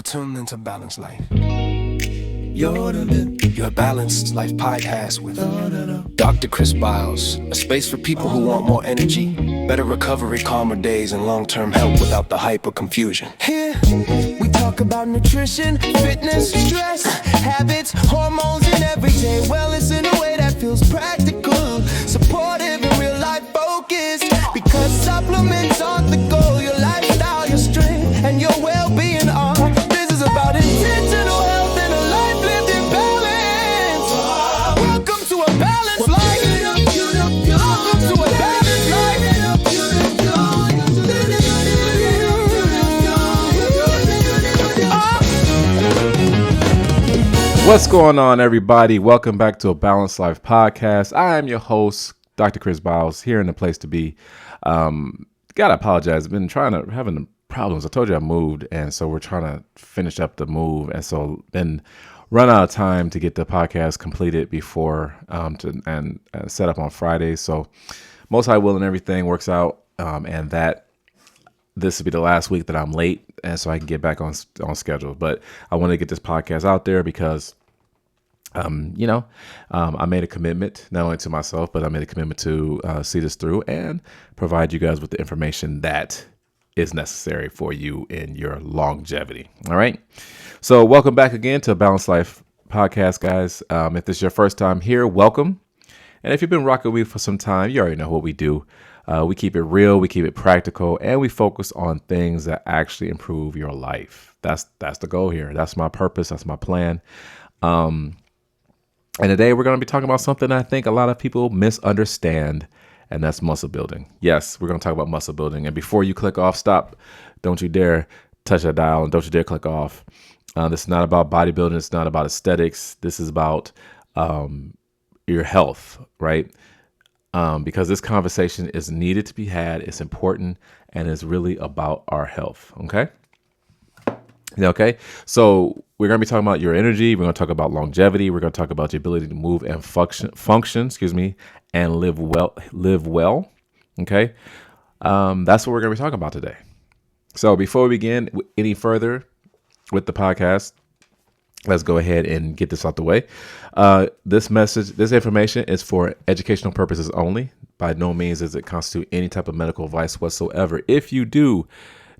You're tuned into Balanced Life. Your Balanced Life podcast with Dr. Chris Biles, a space for people who want more energy, better recovery, calmer days, and long-term health without the hype or confusion. Here, we talk about nutrition, fitness, stress, habits, hormones, and everyday wellness in a way that feels practical, supportive, and real-life focused. Because supplements aren't the goal, your lifestyle, your strength, and your well-being are. This is about intentional health and a life lived in balance. Welcome to a balanced life. Welcome to a balanced life. What's going on, everybody? Welcome back to a Balanced Life podcast. I am your host, Dr. Chris Biles, here in the place to be. Gotta apologize. I've been having problems. I told you I moved, and so we're trying to finish up the move, and so then run out of time to get the podcast completed before and set up on Friday. So most high will and everything works out, and that this will be the last week that I'm late, and so I can get back on schedule. But I want to get this podcast out there because I made a commitment, not only to myself, but I made a commitment to see this through and provide you guys with the information that is necessary for you in your longevity. All right. So welcome back again to a Balanced Life podcast, guys. If this is your first time here, welcome. And if you've been rocking with me for some time, you already know what we do. We keep it real, we keep it practical, and we focus on things that actually improve your life. That's the goal here. That's my purpose. That's my plan. And today we're going to be talking about something I think a lot of people misunderstand, and that's muscle building. Yes, we're going to talk about muscle building. And before you click off, stop. Don't you dare touch that dial, and don't you dare click off. This is not about bodybuilding. It's not about aesthetics. This is about your health, right? Because this conversation is needed to be had. It's important, and it's really about our health. Okay. So we're going to be talking about your energy. We're going to talk about longevity. We're going to talk about your ability to move and function, and live well. Okay. That's what we're going to be talking about today. So before we begin any further with the podcast, let's go ahead and get this out the way. This information is for educational purposes only. By no means does it constitute any type of medical advice whatsoever. If you do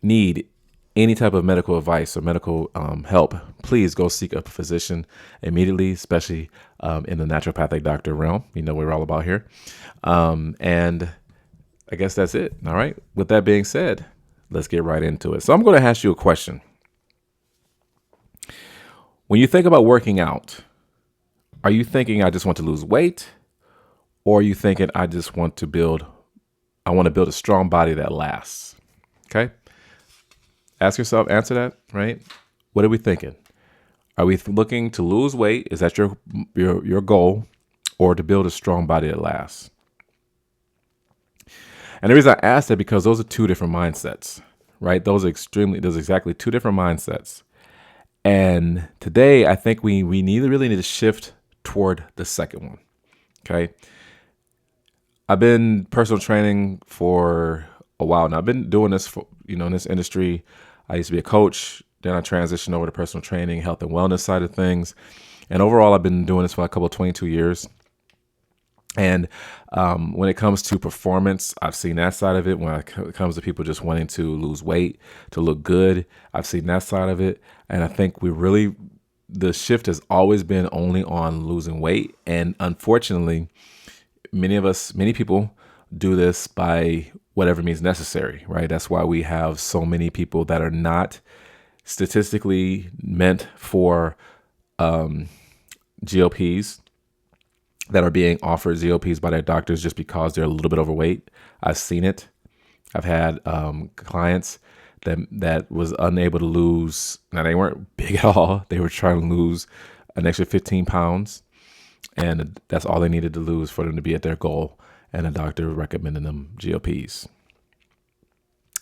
need any type of medical advice or medical help, please go seek a physician immediately, especially in the naturopathic doctor realm. You know what we're all about here. And I guess that's it. All right. With that being said, let's get right into it. So I'm going to ask you a question. When you think about working out, are you thinking I just want to lose weight, or are you thinking I want to build a strong body that lasts? Okay. Ask yourself, answer that, right? What are we thinking? Are we looking to lose weight? Is that your goal, or to build a strong body that lasts? And the reason I ask that, because those are two different mindsets, right? Those are exactly two different mindsets. And today, I think we really need to shift toward the second one. Okay. I've been personal training for a while now. I've been doing this for, in this industry. I used to be a coach. Then I transitioned over to personal training, health and wellness side of things. And overall, I've been doing this for a couple of 22 years. And when it comes to performance, I've seen that side of it. When it comes to people just wanting to lose weight, to look good, I've seen that side of it. And I think the shift has always been only on losing weight. And unfortunately, many people do this by whatever means necessary, right? That's why we have so many people that are not statistically meant for GLPs, that are being offered GLPs by their doctors just because they're a little bit overweight. I've seen it. I've had clients that was unable to lose. Now, they weren't big at all. They were trying to lose an extra 15 pounds, and that's all they needed to lose for them to be at their goal. And the doctor recommended them GLPs.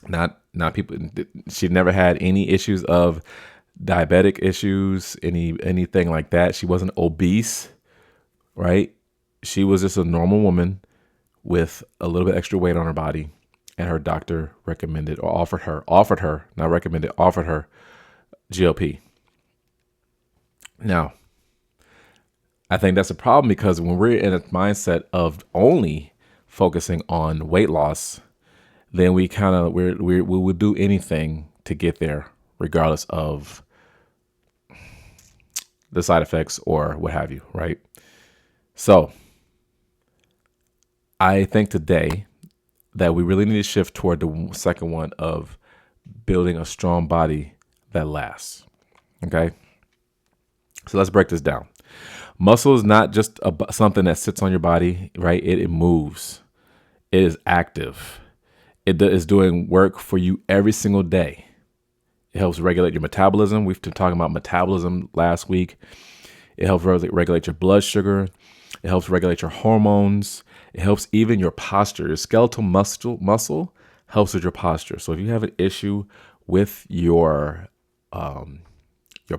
Not people. She never had any issues of diabetic issues, anything like that. She wasn't obese, right? She was just a normal woman with a little bit extra weight on her body, and her doctor recommended or offered her, not recommended, offered her GLP. Now, I think that's a problem because when we're in a mindset of only focusing on weight loss, then we would do anything to get there, regardless of the side effects or what have you, right? So I think today that we really need to shift toward the second one of building a strong body that lasts. Okay. So let's break this down. Muscle is not just something that sits on your body, right? It moves. It is active. It is doing work for you every single day. It helps regulate your metabolism. We've been talking about metabolism last week. It helps regulate your blood sugar. It helps regulate your hormones. It helps even your posture. Your skeletal muscle helps with your posture. So if you have an issue with your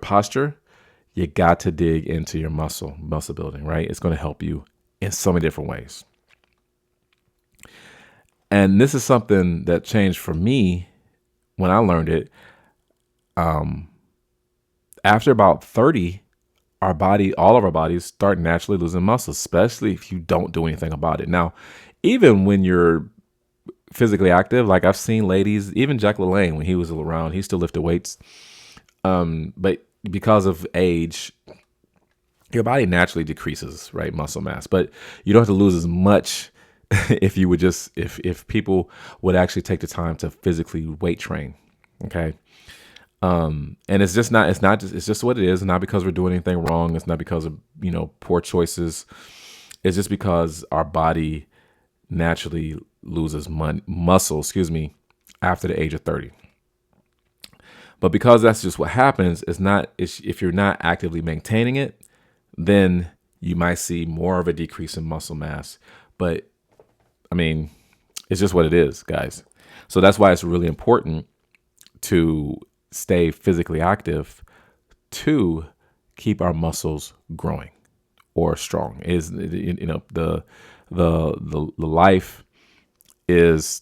posture, you got to dig into your muscle building, right? It's going to help you in so many different ways. And this is something that changed for me when I learned it. After about 30, all of our bodies start naturally losing muscle, especially if you don't do anything about it. Now, even when you're physically active, like I've seen ladies, even Jack LaLanne, when he was around, he still lifted weights. But because of age, your body naturally decreases, right? Muscle mass, but you don't have to lose as much if you would if people would actually take the time to physically weight train. Okay. And it's just what it is. Not because we're doing anything wrong. It's not because of, poor choices. It's just because our body naturally loses muscle, after the age of 30. But because that's just what happens, if you're not actively maintaining it, then you might see more of a decrease in muscle mass. But I mean, it's just what it is, guys. So that's why it's really important to stay physically active to keep our muscles growing or strong. The life is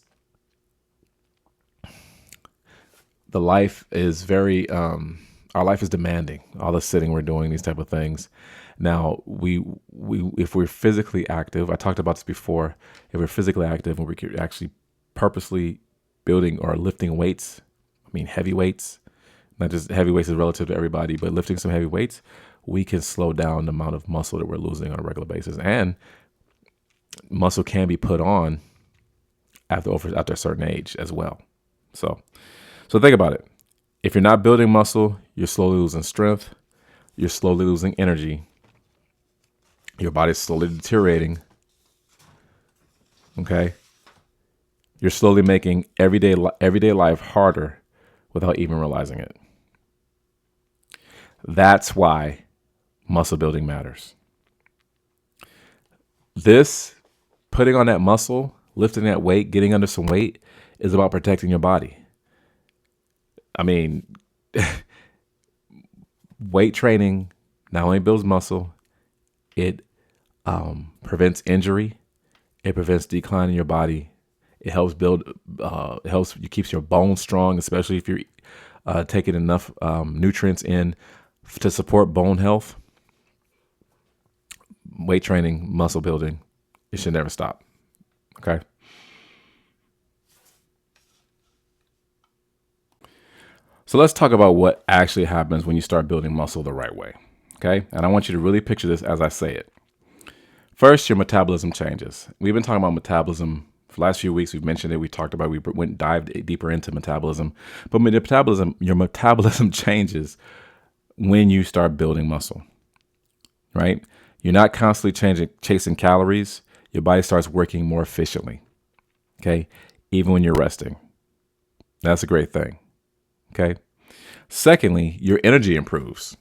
very our life is demanding. All the sitting we're doing, these type of things. Now we if we're physically active, I talked about this before. If we're physically active and we're actually purposely building or lifting weights, heavy weights, not just heavy weights is relative to everybody, but lifting some heavy weights, we can slow down the amount of muscle that we're losing on a regular basis. And muscle can be put on after a certain age as well. So think about it. If you're not building muscle, you're slowly losing strength. You're slowly losing energy. Your body's slowly deteriorating. Okay. You're slowly making everyday life harder without even realizing it. That's why muscle building matters. This, putting on that muscle, lifting that weight, getting under some weight, is about protecting your body. Weight training not only builds muscle, it prevents injury, it prevents decline in your body. It helps keeps your bones strong, especially if you're taking enough nutrients in to support bone health. Weight training, muscle building, it should never stop. Okay. So let's talk about what actually happens when you start building muscle the right way. Okay. And I want you to really picture this as I say it. First, your metabolism changes. We've been talking about metabolism for the last few weeks. We've mentioned it. We dived deeper into metabolism. But your metabolism changes when you start building muscle, right? You're not constantly chasing calories. Your body starts working more efficiently, okay? Even when you're resting. That's a great thing, okay? Secondly, your energy improves,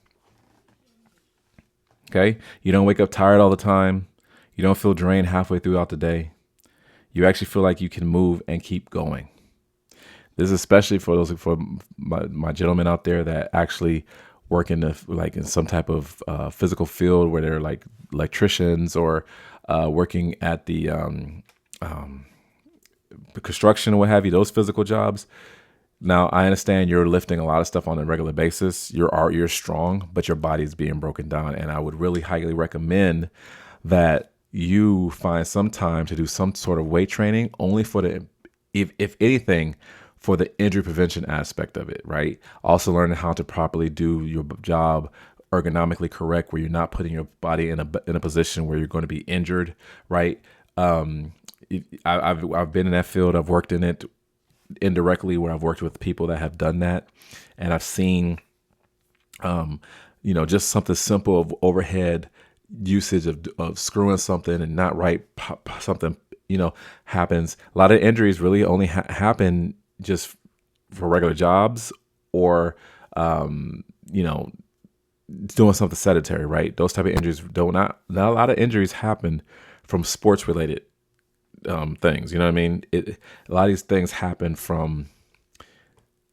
okay? You don't wake up tired all the time. You don't feel drained halfway throughout the day. You actually feel like you can move and keep going. This is especially for my gentlemen out there that actually work in some type of physical field where they're like electricians or working at the construction or what have you, those physical jobs. Now, I understand you're lifting a lot of stuff on a regular basis. You're strong, but your body's being broken down. And I would really highly recommend that you find some time to do some sort of weight training only for if anything, for the injury prevention aspect of it, right? Also learning how to properly do your job ergonomically correct, where you're not putting your body in a position where you're going to be injured, right? I've been in that field. I've worked in it indirectly, where I've worked with people that have done that, and I've seen, just something simple of overhead usage of screwing something and not right, something, happens. A lot of injuries really only happen just for regular jobs or, doing something sedentary, right? Those type of injuries not a lot of injuries happen from sports related things. You know what I mean? A lot of these things happen from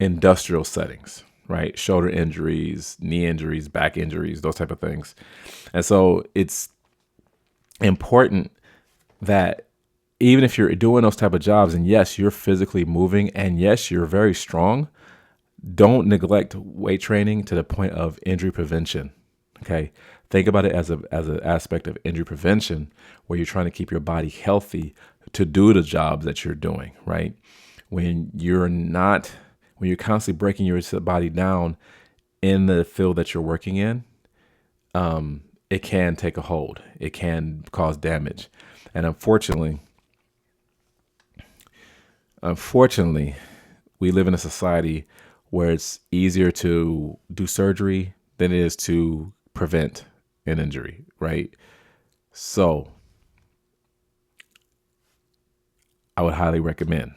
industrial settings, right? Shoulder injuries, knee injuries, back injuries, those type of things. And so it's important that even if you're doing those type of jobs, and yes, you're physically moving, and yes, you're very strong, don't neglect weight training to the point of injury prevention. Okay. Think about it as an aspect of injury prevention, where you're trying to keep your body healthy to do the jobs that you're doing, right? When you're constantly breaking your body down in the field that you're working in, it can take a hold. It can cause damage. And unfortunately, we live in a society where it's easier to do surgery than it is to prevent an injury, right? So I would highly recommend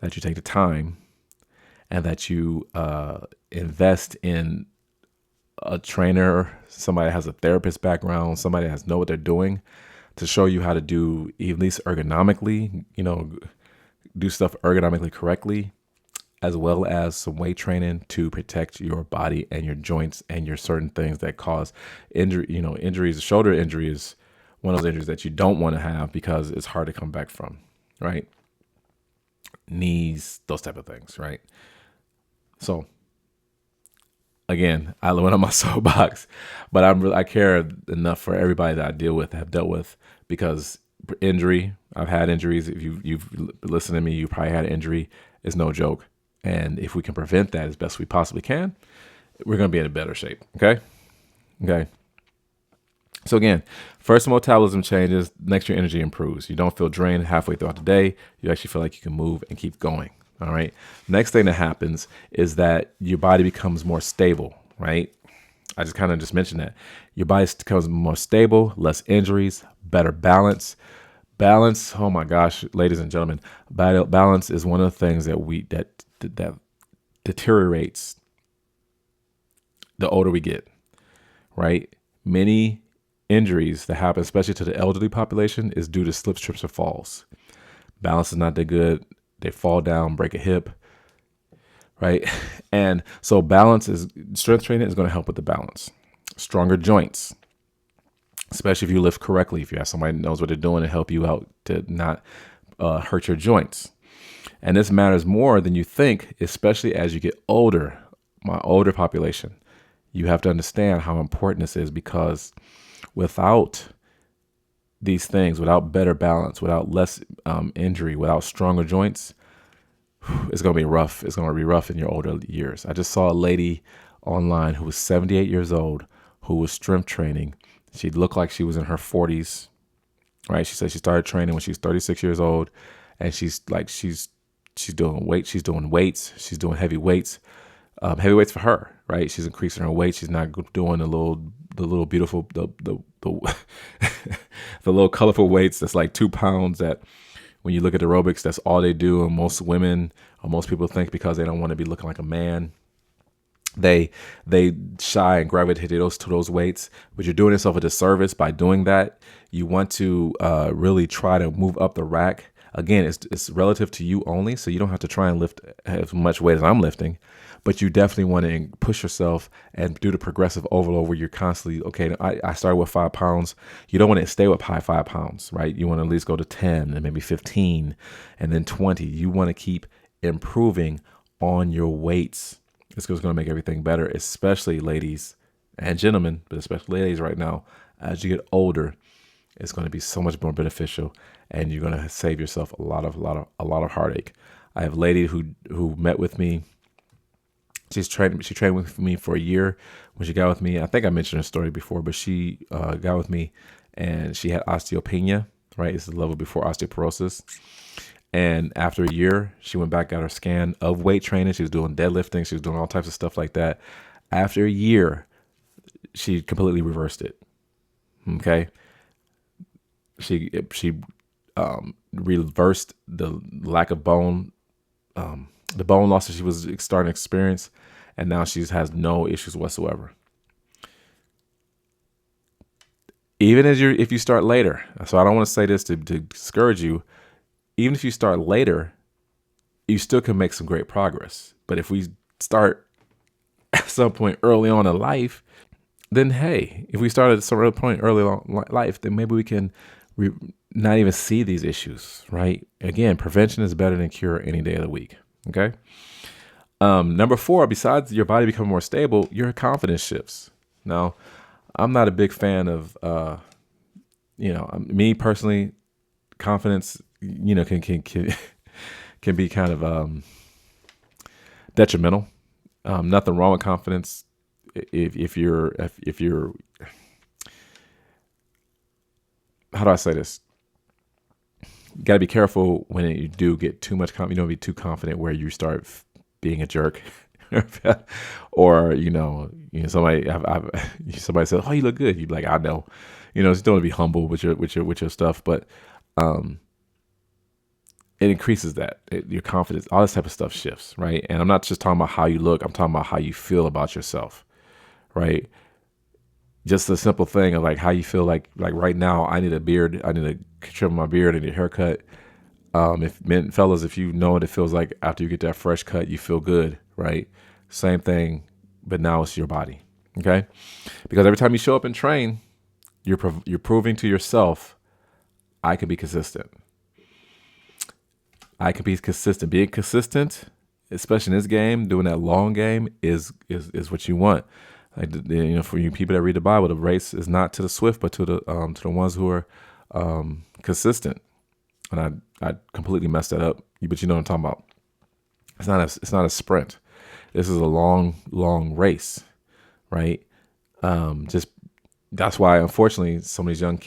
that you take the time and that you invest in a trainer, somebody that has a therapist background, somebody that has know what they're doing, to show you how to do, at least ergonomically, do stuff ergonomically correctly, as well as some weight training to protect your body and your joints and your certain things that cause injury. Injuries. Shoulder injury is one of those injuries that you don't want to have because it's hard to come back from, right? Knees, those type of things, right? So again, I went on my soapbox, but I care enough for everybody that I have dealt with, because injury, I've had injuries. If you've listened to me, you probably had an injury. It's no joke. And if we can prevent that as best we possibly can, we're going to be in a better shape. Okay. So again, first, metabolism changes. Next, your energy improves. You don't feel drained halfway throughout the day. You actually feel like you can move and keep going. All right. Next thing that happens is that your body becomes more stable, right? I just kind of just mentioned that. Your body becomes more stable, less injuries, better balance. Balance, oh my gosh, ladies and gentlemen, balance is one of the things that deteriorates the older we get, right? Many injuries that happen, especially to the elderly population, is due to slips, trips, or falls. Balance is not that good. They fall down, break a hip, right? And so strength training is going to help with the balance. Stronger joints, especially if you lift correctly, if you have somebody that knows what they're doing to help you out to not hurt your joints. And this matters more than you think, especially as you get older. My older population, you have to understand how important this is, because without these things, without better balance, without less injury, without stronger joints, it's going to be rough. It's going to be rough in your older years. I just saw a lady online who was 78 years old who was strength training. She looked like she was in her 40s, right? She said she started training when she was 36 years old, and she's doing weights. She's doing weights. She's doing heavy weights. Heavy weights for her, right? She's increasing her weight. She's not doing the little beautiful, the little colorful weights that's like 2 pounds that when you look at aerobics, that's all they do. And most women or most people think, because they don't want to be looking like a man, they shy and gravitate to those weights. But you're doing yourself a disservice by doing that. You want to really try to move up the rack. Again, it's relative to you only, so you don't have to try and lift as much weight as I'm lifting, but you definitely want to push yourself and do the progressive overload where you're constantly, okay, I started with 5 pounds. You don't want to stay with 5 pounds, right? You want to at least go to 10 and maybe 15 and then 20. You want to keep improving on your weights. It's going to make everything better, especially ladies and gentlemen, but especially ladies right now. As you get older, it's going to be so much more beneficial, and you're going to save yourself a lot of heartache. I have a lady who met with me. She trained with me for a year. When she got with me, I think I mentioned her story before, but she got with me, and she had osteopenia. Right, it's the level before osteoporosis. And after a year, she went back, got her scan of weight training. She was doing deadlifting. She was doing all types of stuff like that. After a year, she completely reversed it. Okay. She reversed the lack of bone, the bone loss that she was starting to experience. And now she has no issues whatsoever. Even if you start later. So I don't want to say this to discourage you. Even if you start later, you still can make some great progress. But if we start at some point early on in life, then hey, if we start at some point early on in life, then maybe we can not even see these issues, right? Again, prevention is better than cure any day of the week, okay? Number 4, besides your body becoming more stable, your confidence shifts. Now, I'm not a big fan of, me personally, confidence, can be kind of detrimental. Nothing wrong with confidence. If you're, how do I say this? You got to be careful when you do get too much confidence. You don't be too confident where you start being a jerk, or somebody somebody says, "Oh, you look good." You'd be like, "I know," just don't want to be humble with your stuff, but it increases your confidence. All this type of stuff shifts, right? And I'm not just talking about how you look. I'm talking about how you feel about yourself, right? Just the simple thing of like how you feel like right now, I need a beard. I need to trim my beard. I need a haircut. Fellas, if you know what it feels like after you get that fresh cut, you feel good, right? Same thing, but now it's your body, okay? Because every time you show up and train, you're proving to yourself, I can be consistent. I can be consistent. Being consistent, especially in this game, doing that long game is what you want. Like, for you people that read the Bible, the race is not to the swift, but to the ones who are consistent. And I completely messed that up, but you know what I'm talking about. It's not a sprint. This is a long race, right? Just that's why, unfortunately, some of these young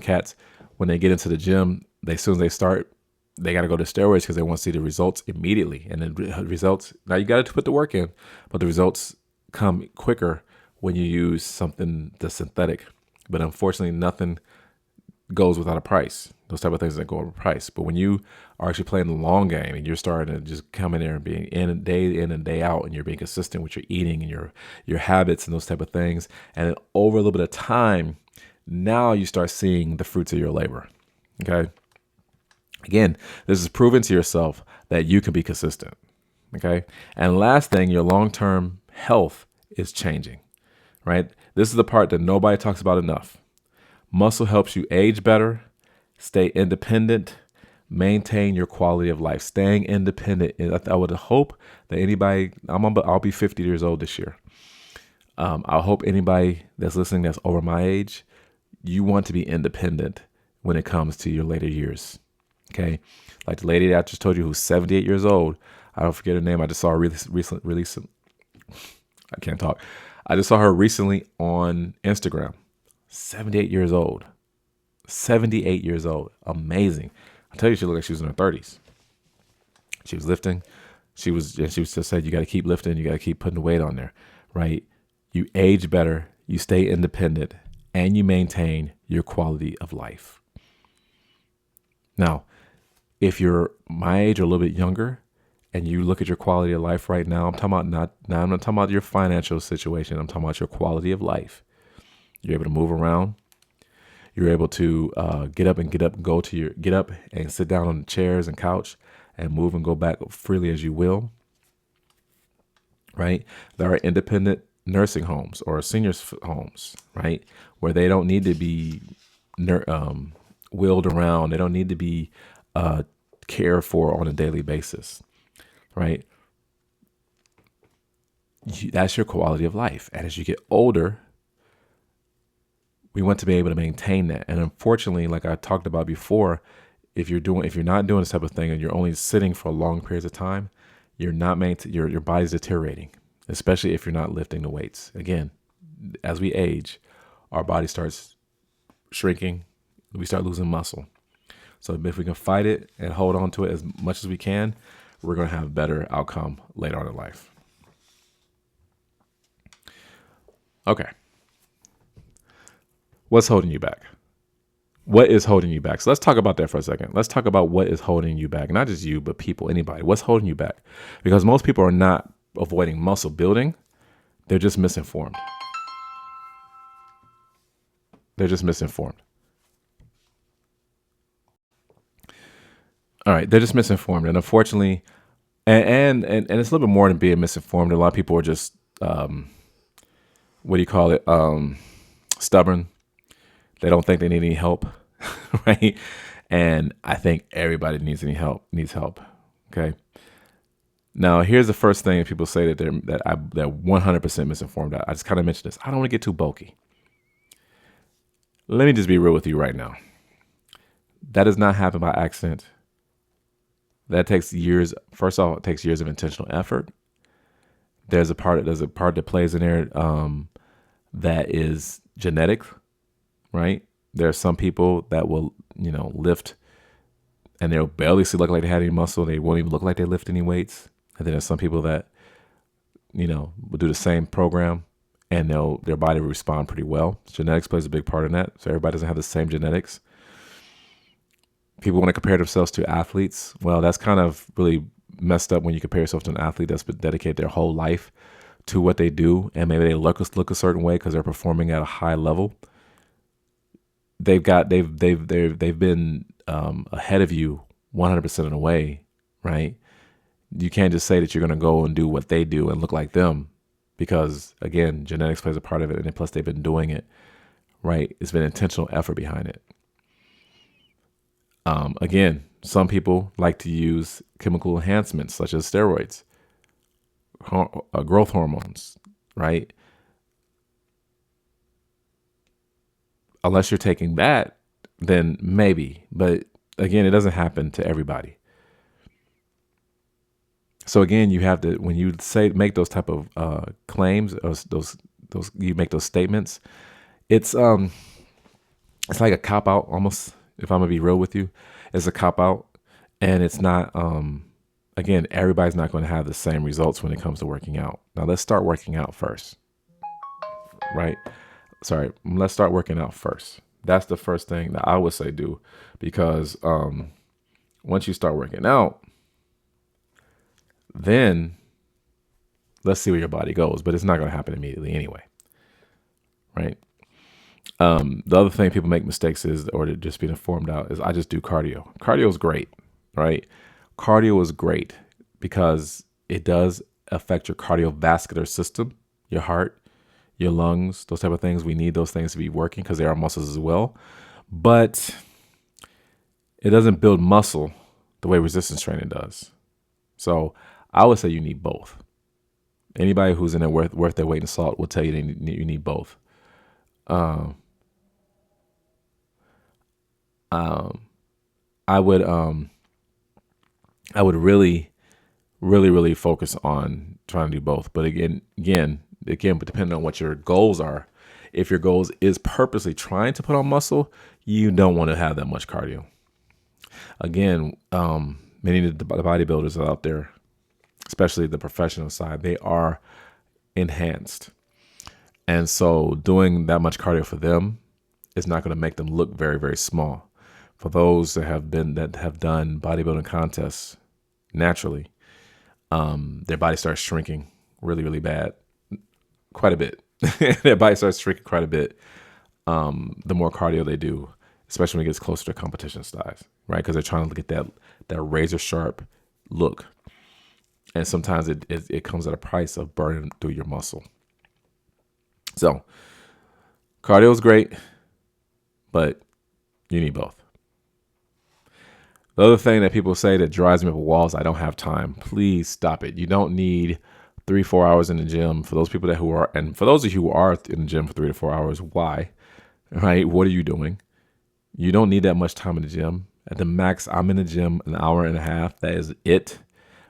cats, when they get into the gym, as soon as they start, they got to go to steroids because they want to see the results immediately. And the results, now you got to put the work in, but the results come quicker when you use something that's synthetic. But unfortunately, nothing goes without a price. Those type of things that go with a price. But when you are actually playing the long game and you're starting to just come in there and being in and day out, and you're being consistent with your eating and your habits and those type of things, and then over a little bit of time, now you start seeing the fruits of your labor. Okay. Again, this is proven to yourself that you can be consistent. Okay. And last thing, your long-term health is changing, right? This is the part that nobody talks about enough. Muscle helps you age better, stay independent, maintain your quality of life. Staying independent. I would hope that anybody, I'll be 50 years old this year. I hope anybody that's listening that's over my age, you want to be independent when it comes to your later years. Okay. Like the lady that I just told you who's 78 years old. I don't forget her name. I just saw her recently. I can't talk. I just saw her recently on Instagram. 78 years old. 78 years old. Amazing. I tell you, she looked like she was in her 30s. She was lifting. She just said, you got to keep lifting. You got to keep putting the weight on there, right? You age better. You stay independent, and you maintain your quality of life. Now, if you're my age or a little bit younger, and you look at your quality of life right now, I'm not talking about your financial situation. I'm talking about your quality of life. You're able to move around. You're able to get up and sit down on the chairs and couch and move and go back freely as you will. Right? There are independent nursing homes or seniors homes, right, where they don't need to be wheeled around. They don't need to be cared for on a daily basis, right? that's your quality of life. And as you get older, we want to be able to maintain that. And unfortunately, like I talked about before, if you're not doing this type of thing and you're only sitting for long periods of time, you're not your body's deteriorating, especially if you're not lifting the weights. Again, as we age, our body starts shrinking. We start losing muscle. So if we can fight it and hold on to it as much as we can, we're going to have a better outcome later on in life. Okay. What's holding you back? What is holding you back? So let's talk about that for a second. Let's talk about what is holding you back. Not just you, but people, anybody. What's holding you back? Because most people are not avoiding muscle building. They're just misinformed. They're just misinformed. All right. They're just misinformed. And unfortunately, and it's a little bit more than being misinformed. A lot of people are just, stubborn. They don't think they need any help, right? And I think everybody needs help. Okay. Now, here's the first thing people say that they're 100% misinformed. I just kind of mentioned this. I don't want to get too bulky. Let me just be real with you right now. That does not happen by accident. That takes years. First off, it takes years of intentional effort. There's a part that plays in there that is genetic, right? There are some people that will, lift and they'll barely look like they had any muscle. They won't even look like they lift any weights. And then there's some people that, will do the same program and their body will respond pretty well. Genetics plays a big part in that. So everybody doesn't have the same genetics. People want to compare themselves to athletes. Well, that's kind of really messed up when you compare yourself to an athlete that's been dedicated their whole life to what they do, and maybe they look a certain way because they're performing at a high level. They've been ahead of you 100% of the way, right? You can't just say that you're going to go and do what they do and look like them, because again, genetics plays a part of it, and plus they've been doing it, right? It's been intentional effort behind it. Again, some people like to use chemical enhancements such as steroids, growth hormones, right? Unless you're taking that, then maybe. But again, it doesn't happen to everybody. So again, you have to, when you make those type of claims, or those you make those statements, it's like a cop out almost. If I'm gonna be real with you, it's a cop out, and it's not. Again, everybody's not going to have the same results when it comes to working out. Now, let's start working out first, right? Let's start working out first. That's the first thing that I would say do, because once you start working out, then let's see where your body goes. But it's not going to happen immediately anyway, right? The other thing people make mistakes is, or to just being informed out, is I just do cardio. Cardio is great, right? Cardio is great because it does affect your cardiovascular system, your heart, your lungs, those type of things. We need those things to be working because they are muscles as well. But it doesn't build muscle the way resistance training does. So I would say you need both. Anybody who's in there worth their weight in salt will tell you you need both. I would really, really, really focus on trying to do both. But again, depending on what your goals are, if your goals is purposely trying to put on muscle, you don't want to have that much cardio. Again, many of the bodybuilders out there, especially the professional side, they are enhanced. And so doing that much cardio for them is not going to make them look very, very small. For those that have done bodybuilding contests naturally, their body starts shrinking really, really bad, quite a bit. Their body starts shrinking quite a bit the more cardio they do, especially when it gets closer to competition size, right? Because they're trying to get that razor sharp look, and sometimes it comes at a price of burning through your muscle. So cardio is great, but you need both. The other thing that people say that drives me up the walls, I don't have time. Please stop it. You don't need 3-4 hours in the gym, for those people and for those of you who are in the gym for 3 to 4 hours, why? Right? What are you doing? You don't need that much time in the gym. At the max, I'm in the gym an hour and a half. That is it.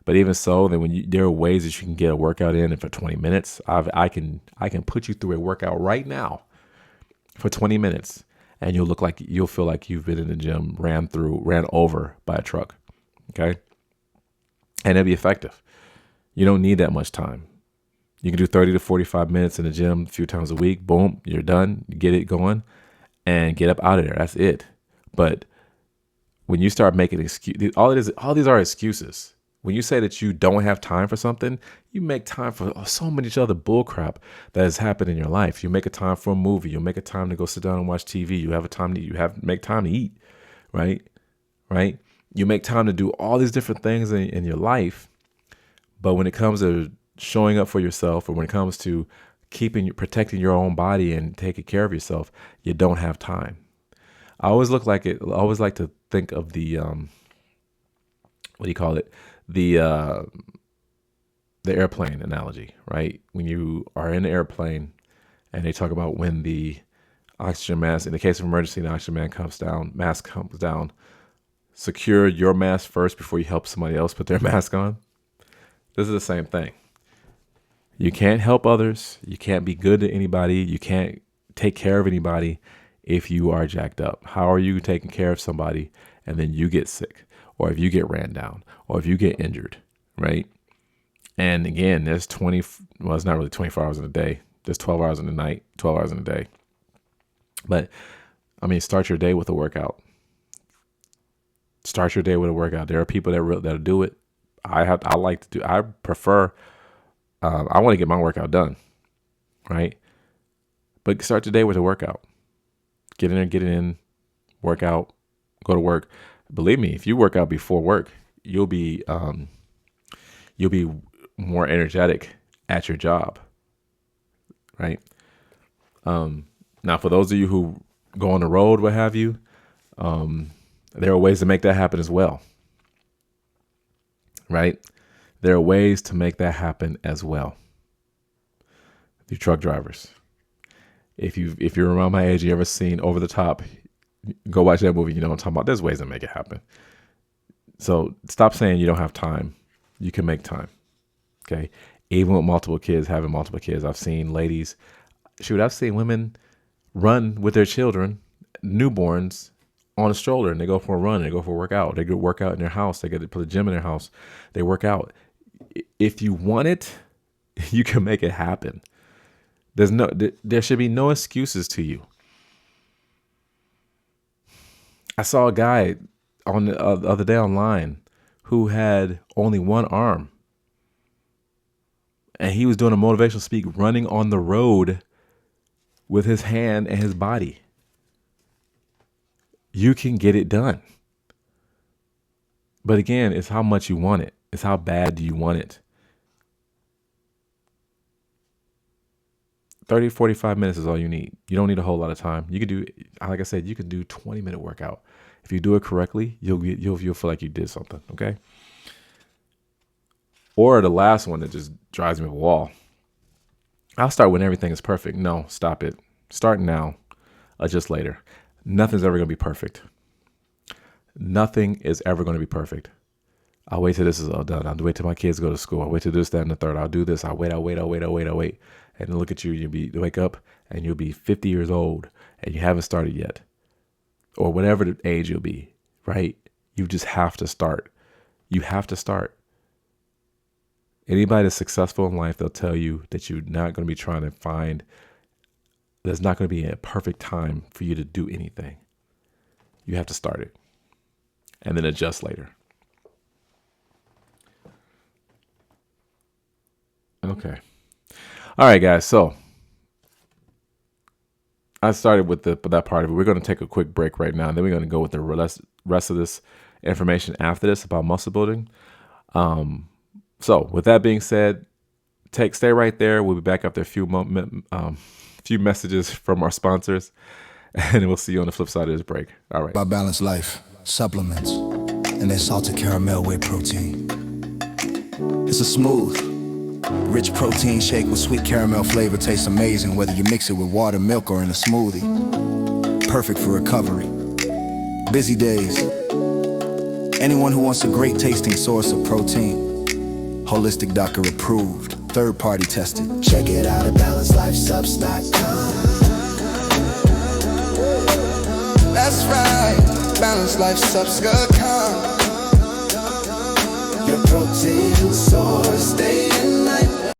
But even so, then there are ways that you can get a workout in for 20 minutes. I can put you through a workout right now for 20 minutes, and you'll feel like you've been in the gym, ran over by a truck. Okay? And it'll be effective. You don't need that much time. You can do 30 to 45 minutes in the gym a few times a week. Boom, you're done. You get it going and get up out of there. That's it. But when you start making excuses, all these are excuses. When you say that you don't have time for something, you make time for so much other bullcrap that has happened in your life. You make a time for a movie. You make a time to go sit down and watch TV. You have a time to make time to eat, right? Right? You make time to do all these different things in your life. But when it comes to showing up for yourself, or when it comes to protecting your own body and taking care of yourself, you don't have time. I always like to think of the what do you call it? The airplane analogy, right? When you are in the airplane and they talk about when the oxygen mask, in the case of emergency, the oxygen mask comes down, secure your mask first before you help somebody else put their mask on. This is the same thing. You can't help others. You can't be good to anybody. You can't take care of anybody if you are jacked up. How are you taking care of somebody and then you get sick, or if you get ran down, or if you get injured, right? And again, there's it's not really 24 hours in a day. There's 12 hours in the night, 12 hours in a day. But I mean, start your day with a workout. Start your day with a workout. There are people that'll do it. I prefer, I want to get my workout done, right? But start your day with a workout. Get in there, get it in, work out, go to work. Believe me, if you work out before work, you'll be more energetic at your job, right? Now, for those of you who go on the road, what have you, there are ways to make that happen as well, right? There are ways to make that happen as well. You truck drivers, if you're around my age, you ever seen Over the Top, go watch that movie. You know what I'm talking about. There's ways to make it happen. So stop saying you don't have time. You can make time. Okay. Even with having multiple kids, I've seen women run with their children, newborns, on a stroller, and they go for a run, they go for a workout. They go work out in their house. They get to put a gym in their house. They work out. If you want it, you can make it happen. There should be no excuses to you. I saw a guy on the other day online who had only one arm, and he was doing a motivational speak running on the road with his hand and his body. You can get it done. But again, it's how much you want it. It's how bad do you want it. 30, 45 minutes is all you need. You don't need a whole lot of time. You can do, like I said, you can do 20-minute workout. If you do it correctly, you'll feel like you did something, okay? Or the last one that just drives me up a wall. I'll start when everything is perfect. No, stop it. Start now, adjust later. Nothing's ever going to be perfect. Nothing is ever going to be perfect. I'll wait till this is all done. I'll wait till my kids go to school. I'll wait till this, that, and the third. I'll do this. I'll wait. And then look at you. You wake up and you'll be 50 years old and you haven't started yet. Or whatever the age you'll be, right? You just have to start. You have to start. Anybody that's successful in life, they'll tell you that you're not going to be trying to find, there's not going to be a perfect time for you to do anything. You have to start it and then adjust later. Okay. All right, guys. So I started with that part of it. We're going to take a quick break right now, and then we're going to go with the rest of this information after this about muscle building. So with that being said, stay right there. We'll be back after a few messages from our sponsors, and we'll see you on the flip side of this break. All right. By Balanced Life supplements and their salted caramel whey protein. It's a smooth, Rich protein shake with sweet caramel flavor tastes amazing, whether you mix it with water, milk, or in a smoothie. Perfect for recovery. Busy days. Anyone who wants a great tasting source of protein. Holistic Doctor approved. Third party tested. Check it out at balancelifesubs.com. That's right, balancelifesubs.com. Your protein source day and night.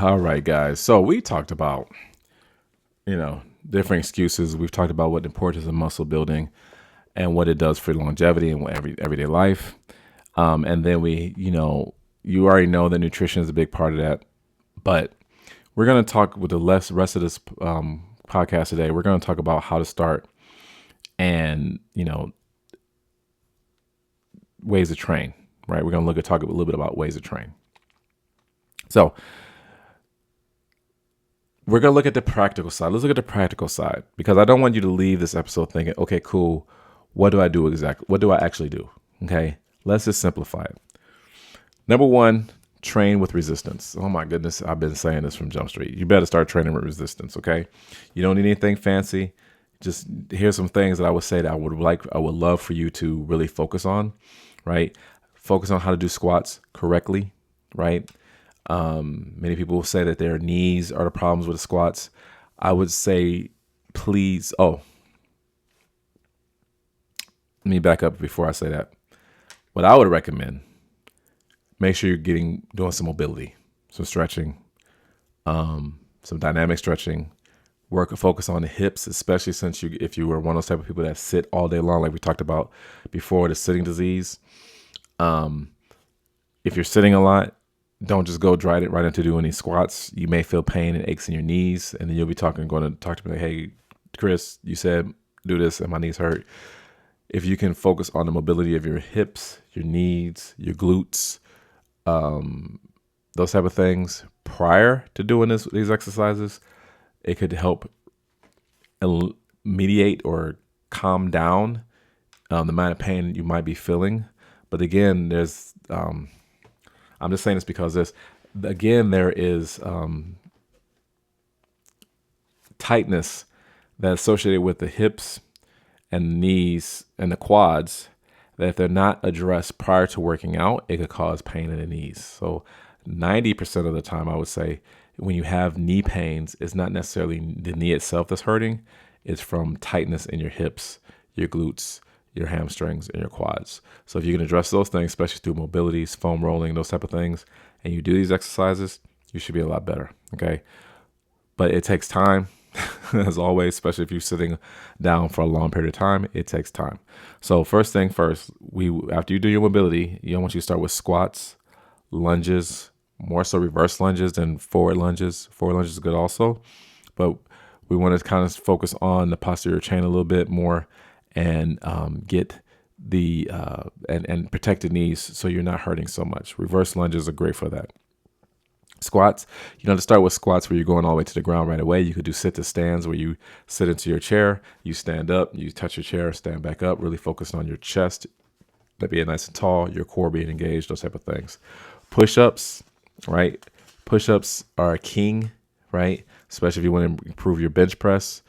All right, guys. So we talked about, different excuses. We've talked about what the importance of muscle building and what it does for longevity and everyday life. And then you already know that nutrition is a big part of that. But we're going to talk with the rest of this podcast today. We're going to talk about how to start and, ways to train, right? We're going to talk a little bit about ways to train. So we're going to look at the practical side. Let's look at the practical side, because I don't want you to leave this episode thinking, okay, cool. What do I do exactly? What do I actually do? Okay. Let's just simplify it. Number one, train with resistance. Oh my goodness. I've been saying this from Jump Street. You better start training with resistance. Okay. You don't need anything fancy. Just here's some things that I would say that I would love for you to really focus on, right? Focus on how to do squats correctly, right? Many people will say that their knees are the problems with the squats. I would say, please. Oh, let me back up before I say that. What I would recommend, make sure you're doing some mobility, some stretching, some dynamic stretching. Focus on the hips, especially since if you were one of those type of people that sit all day long, like we talked about before, the sitting disease. If you're sitting a lot, don't just go right into doing these squats. You may feel pain and aches in your knees, and then you'll be going to talk to me like, hey, Chris, you said do this and my knees hurt. If you can focus on the mobility of your hips, your knees, your glutes, those type of things prior to doing these exercises, it could help mediate or calm down the amount of pain you might be feeling. But again, I'm just saying this because there is tightness that's associated with the hips and the knees and the quads, that if they're not addressed prior to working out, it could cause pain in the knees. So 90% of the time, I would say, when you have knee pains, it's not necessarily the knee itself that's hurting. It's from tightness in your hips, your glutes, your hamstrings, and your quads. So if you can address those things, especially through mobilities, foam rolling, those type of things, and you do these exercises, you should be a lot better, okay? But it takes time, as always, especially if you're sitting down for a long period of time, it takes time. So first thing first, after you do your mobility, I want you to start with squats, lunges, more so reverse lunges than forward lunges. Forward lunges is good also, but we want to kind of focus on the posterior chain a little bit more and get the and protect the knees so you're not hurting so much. Reverse lunges are great for that. Squats, to start with squats where you're going all the way to the ground right away. You could do sit to stands where you sit into your chair, you stand up, you touch your chair, stand back up, really focus on your chest, that being nice and tall, your core being engaged, those type of things. Push-ups, right? Push-ups are king, right? Especially if you want to improve your bench press.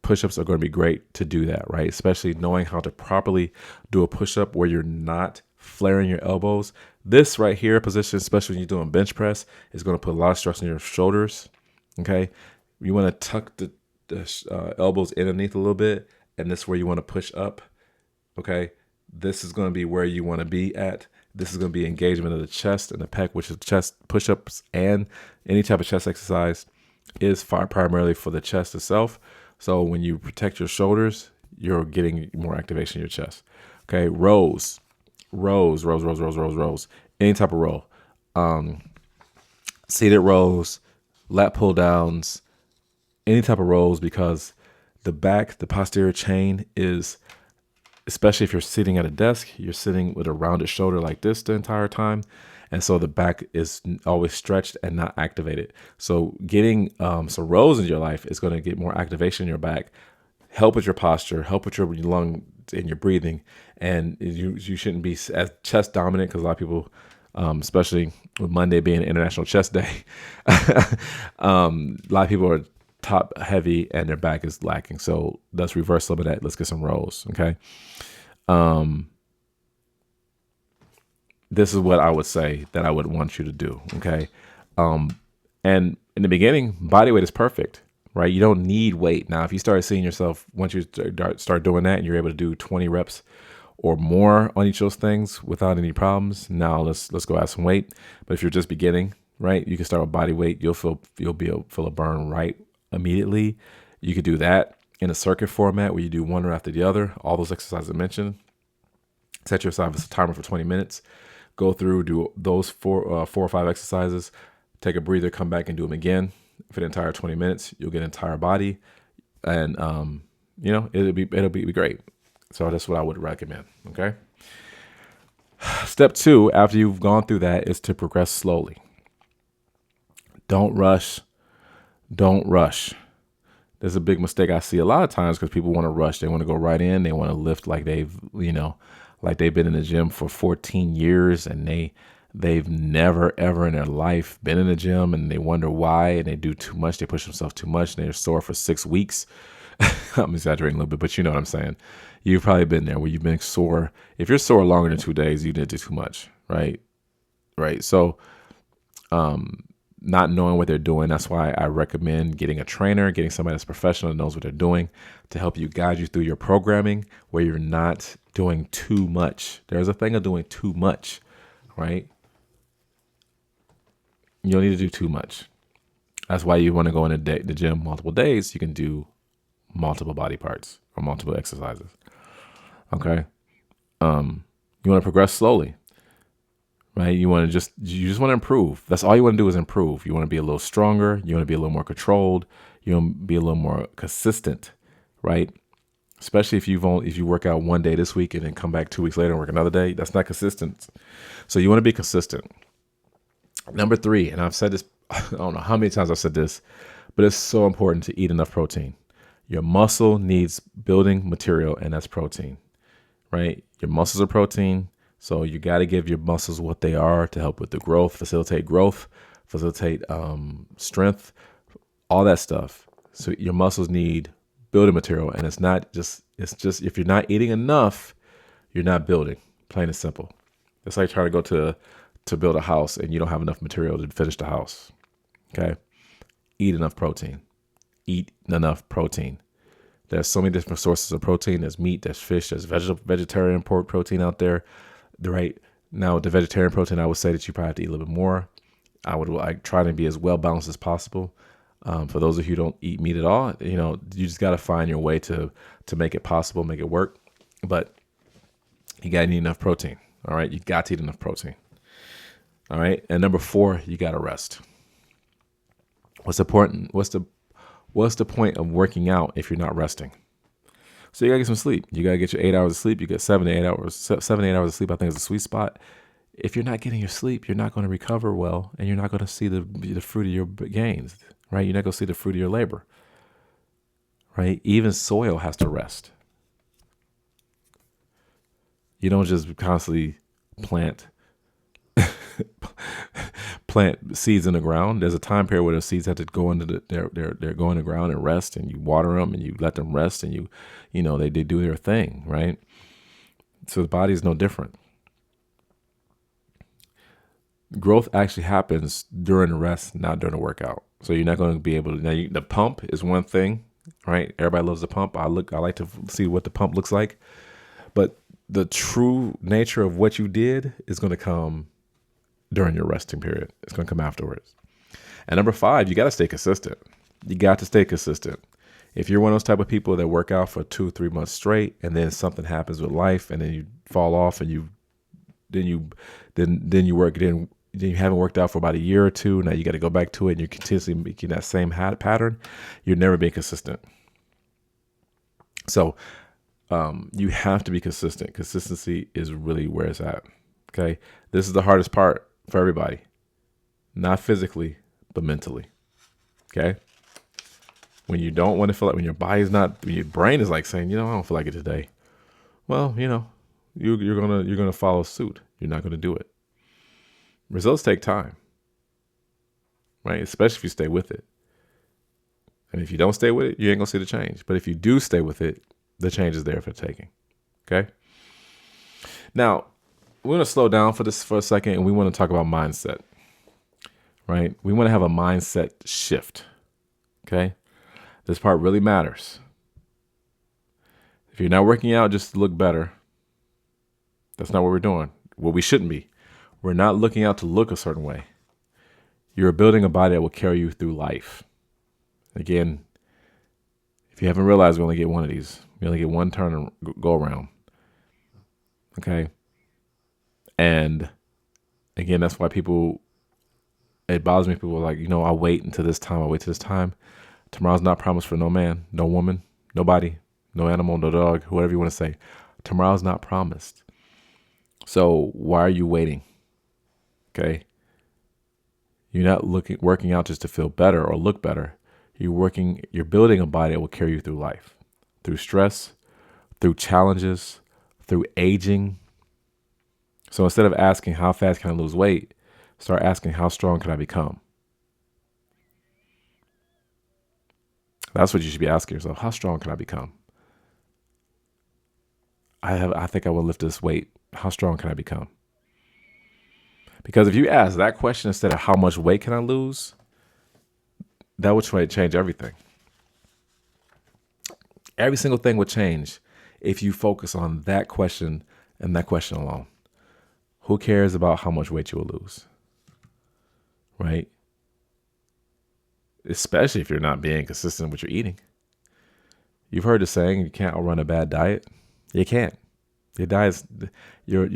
Push-ups are going to be great to do that, right? Especially knowing how to properly do a push-up where you're not flaring your elbows. This right here position, especially when you're doing bench press, is going to put a lot of stress on your shoulders, okay? You want to tuck the elbows in underneath a little bit, and this is where you want to push up, okay? This is going to be where you want to be at. This is going to be engagement of the chest and the pec, which is chest push-ups, and any type of chest exercise is primarily for the chest itself. So when you protect your shoulders, you're getting more activation in your chest. Okay, rows. Any type of row. Seated rows, lat pull downs, any type of rows, because the posterior chain is, especially if you're sitting at a desk, you're sitting with a rounded shoulder like this the entire time. And so the back is always stretched and not activated. So getting some rows in your life is going to get more activation in your back, help with your posture, help with your lung in your breathing, and you shouldn't be as chest dominant, because a lot of people, especially with Monday being International Chest Day, a lot of people are top heavy and their back is lacking. So let's reverse some of that. Let's get some rows. Okay. This is what I would say that I would want you to do. Okay. And in the beginning, body weight is perfect, right? You don't need weight. Now, if you start seeing yourself, once you start doing that and you're able to do 20 reps or more on each of those things without any problems, now let's go add some weight. But if you're just beginning, right, you can start with body weight. You'll feel a burn right immediately. You could do that in a circuit format where you do one after the other, all those exercises I mentioned. Set yourself a timer for 20 minutes. Go through, do those four or five exercises. Take a breather, come back and do them again for the entire 20 minutes. You'll get entire body, and it'll be great. So that's what I would recommend. Okay. Step 2, after you've gone through that, is to progress slowly. Don't rush. Don't rush. There's a big mistake I see a lot of times because people want to rush. They want to go right in. They want to lift like they've been in the gym for 14 years and they've never ever in their life been in the gym, and they wonder why, and they do too much. They push themselves too much, and they're sore for 6 weeks. I'm exaggerating a little bit, but you know what I'm saying. You've probably been there where you've been sore. If you're sore longer than 2 days, you did do too much, right? Right. So, not knowing what they're doing. That's why I recommend getting a trainer, getting somebody that's professional that knows what they're doing to help you guide you through your programming where you're not doing too much. There's a thing of doing too much, right? You don't need to do too much. That's why you want to go in the gym multiple days. You can do multiple body parts or multiple exercises. Okay. You want to progress slowly, right? You just want to improve. That's all you want to do is improve. You want to be a little stronger. You want to be a little more controlled. You want to be a little more consistent, right? Especially if you work out one day this week and then come back 2 weeks later and work another day. That's not consistent. So you want to be consistent. Number 3, and I've said this, I don't know how many times I've said this, but it's so important to eat enough protein. Your muscle needs building material, and that's protein, right? Your muscles are protein, so you got to give your muscles what they are to help with the growth, facilitate strength, all that stuff. So your muscles need building material, and it's just if you're not eating enough, you're not building, plain and simple. It's like trying to go to build a house and you don't have enough material to finish the house. Okay. Eat enough protein. Eat enough protein. There's so many different sources of protein. There's meat, there's fish, there's vegetarian protein out there. Right now, with the vegetarian protein, I would say that you probably have to eat a little bit more. I would try to be as well balanced as possible. For those of you who don't eat meat at all, you just got to find your way to make it possible, make it work. But you got to eat enough protein. All right. You got to eat enough protein. All right. And number 4, you got to rest. What's important? What's the point of working out if you're not resting? So you got to get some sleep. You got to get your 8 hours of sleep. You get 7 to 8 hours. 7 to 8 hours of sleep, I think, is a sweet spot. If you're not getting your sleep, you're not going to recover well, and you're not going to see the fruit of your gains, right? You're not going to see the fruit of your labor, right? Even soil has to rest. You don't just constantly plant seeds in the ground. There's a time period where the seeds have to go into they're going to the ground and rest, and you water them and you let them rest, and they do their thing, right? So the body is no different. Growth actually happens during the rest, not during the workout. So you're not going to be able to. The pump is one thing, right? Everybody loves the pump. I like to see what the pump looks like, but the true nature of what you did is going to come during your resting period. It's going to come afterwards. And number 5, you got to stay consistent. You got to stay consistent. If you're one of those type of people that work out for 2-3 months straight, and then something happens with life, and then you fall off, and you haven't worked out for about a year or 2. Now you got to go back to it, and you're continuously making that same pattern. You're never being consistent. So you have to be consistent. Consistency is really where it's at. Okay, this is the hardest part for everybody, not physically, but mentally. Okay, when you don't want to feel like, when your brain is like saying, I don't feel like it today. well, you're gonna follow suit. You're not gonna do it. Results take time, right? Especially if you stay with it. And if you don't stay with it, you ain't gonna see the change. But if you do stay with it, the change is there for the taking. Okay. Now, we're gonna slow down for a second, and we want to talk about mindset. Right? We want to have a mindset shift. Okay. This part really matters. If you're not working out just to look better, that's not what we're doing. What we shouldn't be. We're not looking out to look a certain way. You're building a body that will carry you through life. Again, if you haven't realized, we only get one of these. We only get one turn and go around. Okay. And again, that's why it bothers me. People are like, I'll wait until this time. I'll wait till this time. Tomorrow's not promised for no man, no woman, nobody, no animal, no dog, whatever you want to say. Tomorrow's not promised. So why are you waiting? Okay. You're not working out just to feel better or look better. You're building a body that will carry you through life, through stress, through challenges, through aging. So instead of asking how fast can I lose weight, start asking how strong can I become? That's what you should be asking yourself. How strong can I become? I think I will lift this weight. How strong can I become? Because if you ask that question instead of how much weight can I lose, that would change everything. Every single thing would change if you focus on that question and that question alone. Who cares about how much weight you will lose? Right? Especially if you're not being consistent with your eating. You've heard the saying, you can't outrun a bad diet. You can't. Your diet's you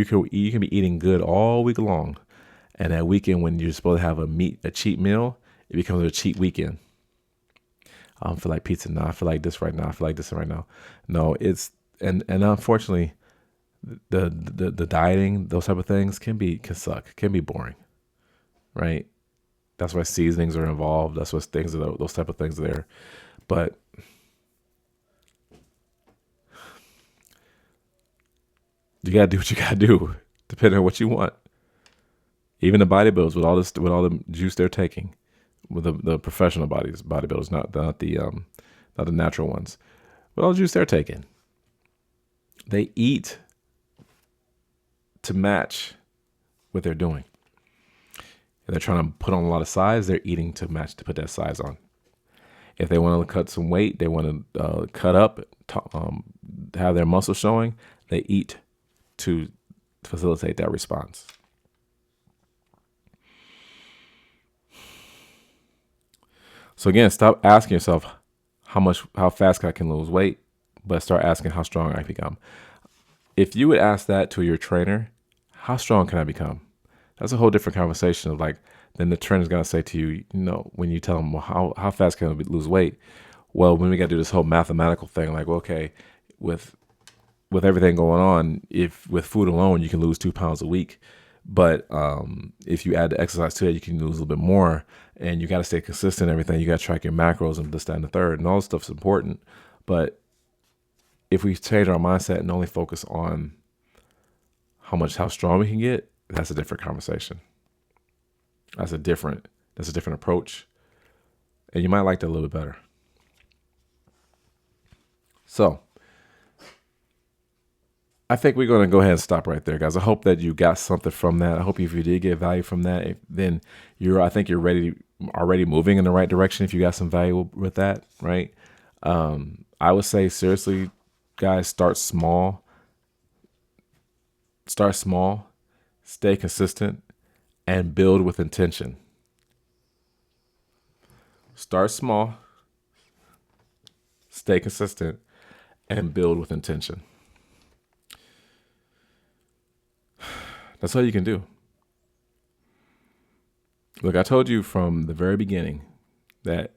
can be eating good all week long, and that weekend when you're supposed to have a cheat meal, it becomes a cheat weekend. I don't feel like pizza now. I feel like this right now. I feel like this right now. No, it's and unfortunately, the dieting, those type of things can suck, can be boring, right? That's why seasonings are involved. That's what those type of things are there, but you gotta do what you gotta do, depending on what you want. Even the bodybuilders with all the juice they're taking, with the professional bodybuilders, not the natural ones, with all the juice they're taking, they eat to match what they're doing. If they're trying to put on a lot of size, they're eating to put that size on. If they want to cut some weight, they want to cut up, have their muscle showing, they eat to facilitate that response. So again, stop asking yourself how fast I can lose weight, but start asking how strong I become. If you would ask that to your trainer, how strong can I become? That's a whole different conversation of then the trainer's going to say to you, when you tell them, well, how fast can I lose weight? Well, when we got to do this whole mathematical thing, okay, with everything going on, if with food alone, you can lose 2 pounds a week. But if you add the exercise to it, you can lose a little bit more. And you got to stay consistent and everything. You got to track your macros and this, that, and the third. And all this stuff's important. But if we change our mindset and only focus on how strong we can get, that's a different conversation. That's a different approach. And you might like that a little bit better. So I think we're going to go ahead and stop right there, guys. I hope that you got something from that. I hope if you did get value from that, then I think you're already moving in the right direction if you got some value with that, right? I would say, seriously, guys, start small. Stay consistent, and build with intention. Start small, stay consistent, and build with intention. That's all you can do. Look, I told you from the very beginning that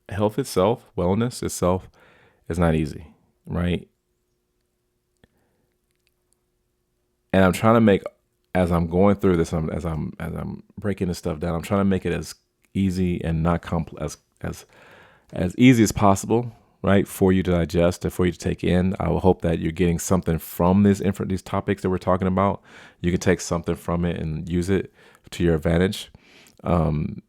health itself, wellness itself, is not easy, right? And I'm trying to make, as I'm going through this, as I'm breaking this stuff down, I'm trying to make it as easy and not complex, as easy as possible, right, for you to digest and for you to take in. I will hope that you're getting something from these topics that we're talking about. You can take something from it and use it to your advantage. Because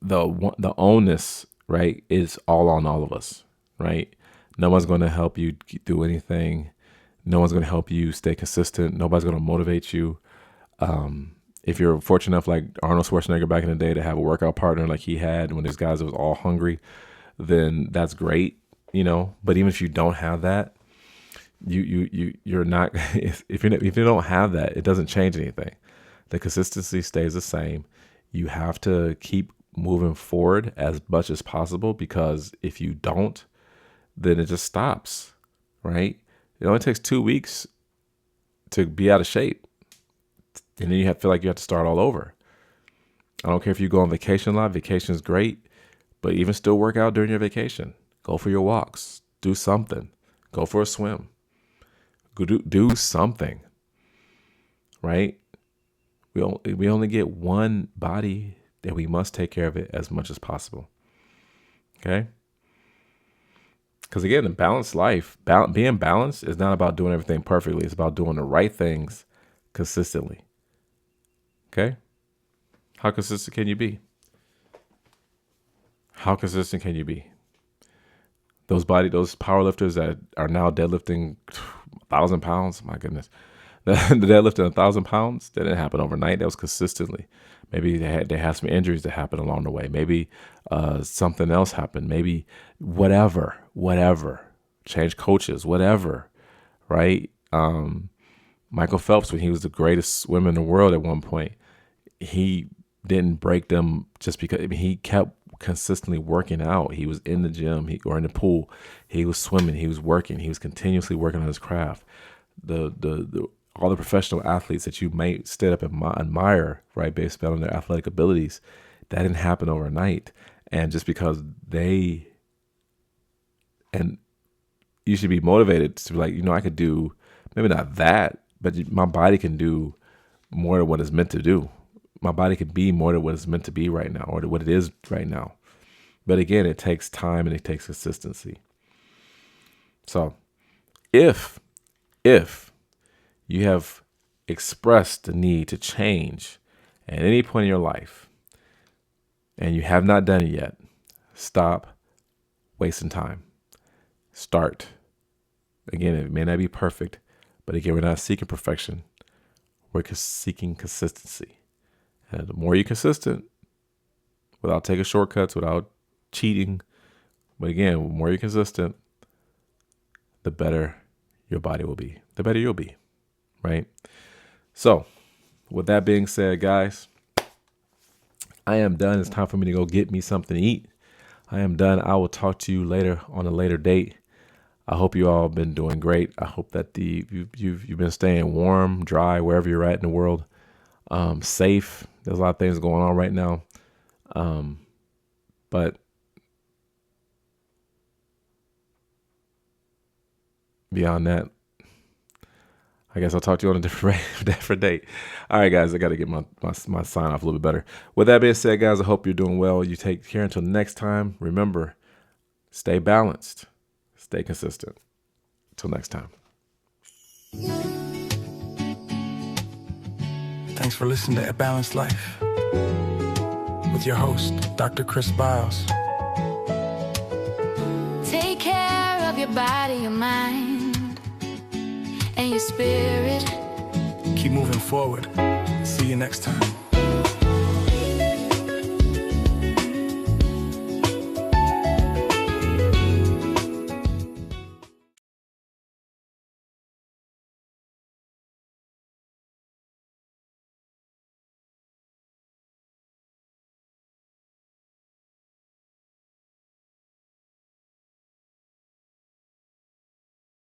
the onus, right, is all on all of us, right? No one's going to help you do anything. No one's going to help you stay consistent. Nobody's going to motivate you. If you're fortunate enough, like Arnold Schwarzenegger back in the day, to have a workout partner like he had when his guys was all hungry, then that's great, But even if you don't have that, you're not. If you don't have that, it doesn't change anything. The consistency stays the same. You have to keep moving forward as much as possible, because if you don't, then it just stops, right? It only takes 2 weeks to be out of shape. And then you feel like you have to start all over. I don't care if you go on vacation a lot. Vacation is great, but even still work out during your vacation. Go for your walks. Do something. Go for a swim. Do something, right? We only get one body, and we must take care of it as much as possible. Okay? Because again, a balanced life, being balanced is not about doing everything perfectly. It's about doing the right things consistently. Okay? How consistent can you be? How consistent can you be? Those powerlifters that are now deadlifting 1,000 pounds, my goodness. The deadlifting 1,000 pounds, that didn't happen overnight. That was consistently. Maybe they had some injuries that happened along the way. Maybe something else happened. Maybe whatever. Change coaches, whatever, right? Michael Phelps, when he was the greatest swimmer in the world at one point, he didn't break them just because. He kept consistently working out. He was in the gym or in the pool. He was swimming. He was working. He was continuously working on his craft. All the professional athletes that you may stand up and admire, right, based on their athletic abilities, that didn't happen overnight. And just because and you should be motivated to be like, I could do maybe not that, but my body can do more than what it's meant to do. My body can be more than what it's meant to be right now, or what it is right now. But again, it takes time and it takes consistency. So if you have expressed the need to change at any point in your life and you have not done it yet, stop wasting time. Start. Again, it may not be perfect, but again, we're not seeking perfection. We're seeking consistency. And the more you're consistent, without taking shortcuts, without cheating, but again, the more you're consistent, the better your body will be, the better you'll be, right? So, with that being said, guys, I am done. It's time for me to go get me something to eat. I am done. I will talk to you later on a later date. I hope you all have been doing great. I hope that you've been staying warm, dry, wherever you're at in the world, safe. There's a lot of things going on right now. But beyond that, I guess I'll talk to you on a different date. All right, guys, I got to get my sign off a little bit better. With that being said, guys, I hope you're doing well. You take care until next time. Remember, stay balanced, stay consistent. Until next time. Thanks for listening to A Balanced Life with your host, Dr. Chris Biles. Take care of your body, your mind, and your spirit. Keep moving forward. See you next time.